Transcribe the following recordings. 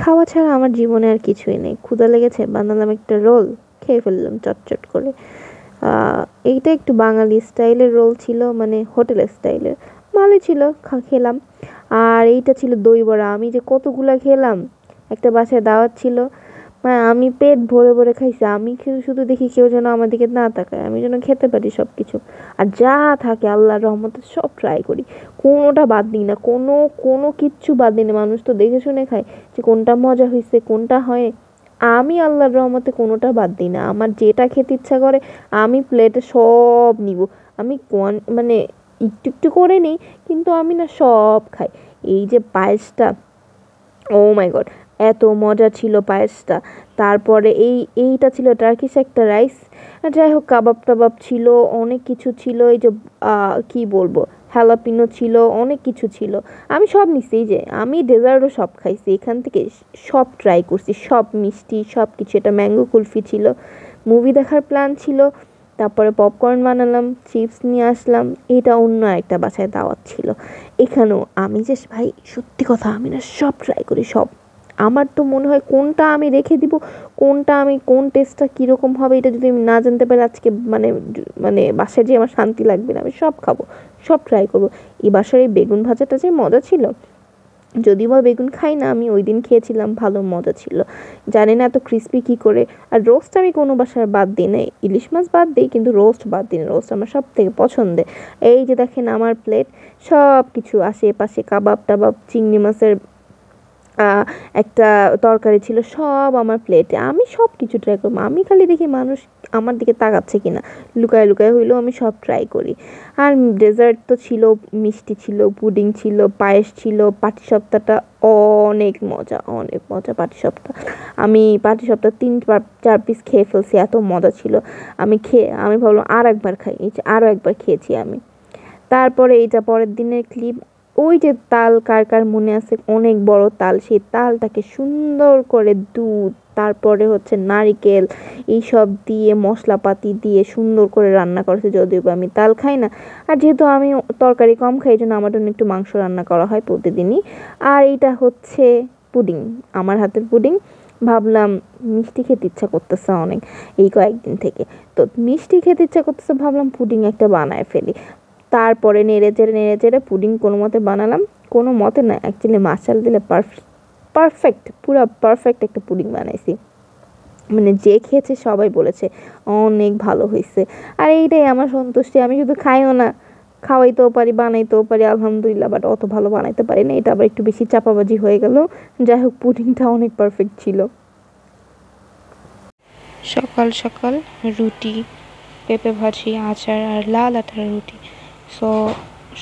খাওয়া ছাড়া আমার জীবনে আর কিছুই নেই। ক্ষুধা লেগেছে, বানালাম একটা রোল, খেয়ে ফেললাম চটচট করে। এইটা একটু বাঙালি স্টাইলের রোল ছিল, মানে হোটেল স্টাইলের। ভালোই ছিল, খেলাম। আর এইটা ছিল দই বড়া, আমি যে কতগুলা খেলাম। একটা বাসায় দাওয়াত ছিল, মানে আমি পেট ভরে ভরে খাইছি। আমি শুধু দেখি কেউ যেন আমার দিকে না তাকায়, আমি যেন খেতে পারি সব কিছু। আর যা থাকে আল্লাহর রহমতে সব ট্রাই করি, কোনোটা বাদ দিই না, কোনো কোনো কিচ্ছু বাদ দিই না। মানুষ তো দেখে শুনে খায় যে কোনটা মজা হয়েছে, কোনটা হয়। আমি আল্লাহর রহমতে কোনোটা বাদ দিই না। আমার যেটা খেতে ইচ্ছা করে আমি প্লেটে সব নিব। আমি মানে একটু একটু করে নিই, কিন্তু আমি না সব খাই। এই যে পায়েসটা, ও মাই গড, এত মজা ছিল পায়েসটা। তারপরে এইটা ছিল টার্কিশ একটা রাইস। যাই হোক, কাবাব টাবাব ছিল, অনেক কিছু ছিল। এই যে কি বলবো, হ্যালাপিনো ছিল, অনেক কিছু ছিল। আমি সব নিছি, এই যে আমি ডেজার্টও সব খাইছি এখান থেকে। সব ট্রাই করছি, সব মিষ্টি সব কিছু। এটা ম্যাঙ্গো কুলফি ছিল। মুভি দেখার প্ল্যান ছিল, তারপরে পপকর্ন বানালাম, চিপস নিয়ে আসলাম। এটা অন্য একটা বাসায় দাওয়াত ছিল। এখানেও আমি যে ভাই, সত্যি কথা, আমি না সব ট্রাই করি, সব। আমার তো মনে হয় কোনটা আমি রেখে দিব, কোনটা আমি, কোন টেস্টটা কীরকম হবে এটা যদি আমি না জানতে পারি আজকে, মানে মানে বাসায় যে আমার শান্তি লাগবে না। আমি সব খাবো, সব ট্রাই করবো। এই বাসার এই বেগুন ভাজাটা যে মজা ছিল, যদিও বা বেগুন খাই না, আমি ওই দিন খেয়েছিলাম, ভালো মজা ছিল। জানি না এত ক্রিস্পি কী করে। আর রোস্ট আমি কোনো বাসার বাদ দিই নাই, ইলিশ মাছ বাদ দিই কিন্তু রোস্ট বাদ দিই না। রোস্ট আমার সব থেকে পছন্দের। এই যে দেখেন আমার প্লেট, সব কিছু আশেপাশে, কাবাব টাবাব, চিংড়ি মাছের একটা তরকারি ছিল, সব আমার প্লেটে। আমি সব কিছু ট্রাই করবো। আমি খালি দেখি মানুষ আমার দিকে তাকাচ্ছে কিনা, লুকায় লুকায় হইলেও আমি সব ট্রাই করি। আর ডেজার্ট তো ছিল, মিষ্টি ছিল, পুডিং ছিল, পায়েস ছিল, পাটিসাপটাটা অনেক মজা, অনেক মজা পাটিসাপটা। আমি পাটিসাপটা 3-4 পিস খেয়ে ফেলছি, এত মজা ছিল। আমি ভাবলাম আর একবার খাই, এই যে আরও একবার খেয়েছি আমি। তারপরে এইটা পরের দিনের ক্লিপ। ওই যে তাল, কার কার মনে আছে, অনেক বড় তাল, সেই তালটাকে সুন্দর করে দুধ, তারপরে হচ্ছে নারিকেল, এইসব দিয়ে মশলাপাতি দিয়ে সুন্দর করে রান্না করেছে। যদিও বা আমি তাল খাই না, আর যেহেতু আমি তরকারি কম খাই, এই জন্য আমার জন্য একটু মাংস রান্না করা হয় প্রতিদিনই। আর এইটা হচ্ছে পুডিং, আমার হাতের পুডিং। ভাবলাম মিষ্টি খেতে ইচ্ছা করতেছে অনেক এই কয়েকদিন থেকে, তো মিষ্টি খেতে ইচ্ছা করতেছে, ভাবলাম পুডিং একটা বানায় ফেলি। তারপরে নেড়ে চেড়ে পুডিং কোনো মতে বানালাম। কোনো মতে না, অ্যাকচুয়ালি মাশাল দিলে পারফেক্ট, পুরা পারফেক্ট একটা পুডিং বানাইছি। মানে যে খেয়েছে সবাই বলেছে অনেক ভালো হয়েছে। আর এইটাই আমার সন্তুষ্টি। আমি শুধু খাইও না, খাওয়াইতেও পারি, বানাইতেও পারি, আলহামদুলিল্লাহ। বাট অত ভালো বানাইতে পারি না, এটা আবার একটু বেশি চাপাবাজি হয়ে গেল। যাই হোক, পুডিংটা অনেক পারফেক্ট ছিল। সকাল সকাল রুটি, পেঁপে ভাজি, আচার আর লাল আটার রুটি। সো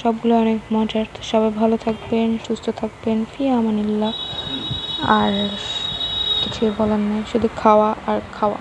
সবগুলো অনেক মজার। তো সবাই ভালো থাকবেন, সুস্থ থাকবেন, ফি আমানিল্লাহ। আর কিছুই বলার নেই, শুধু খাওয়া আর খাওয়া।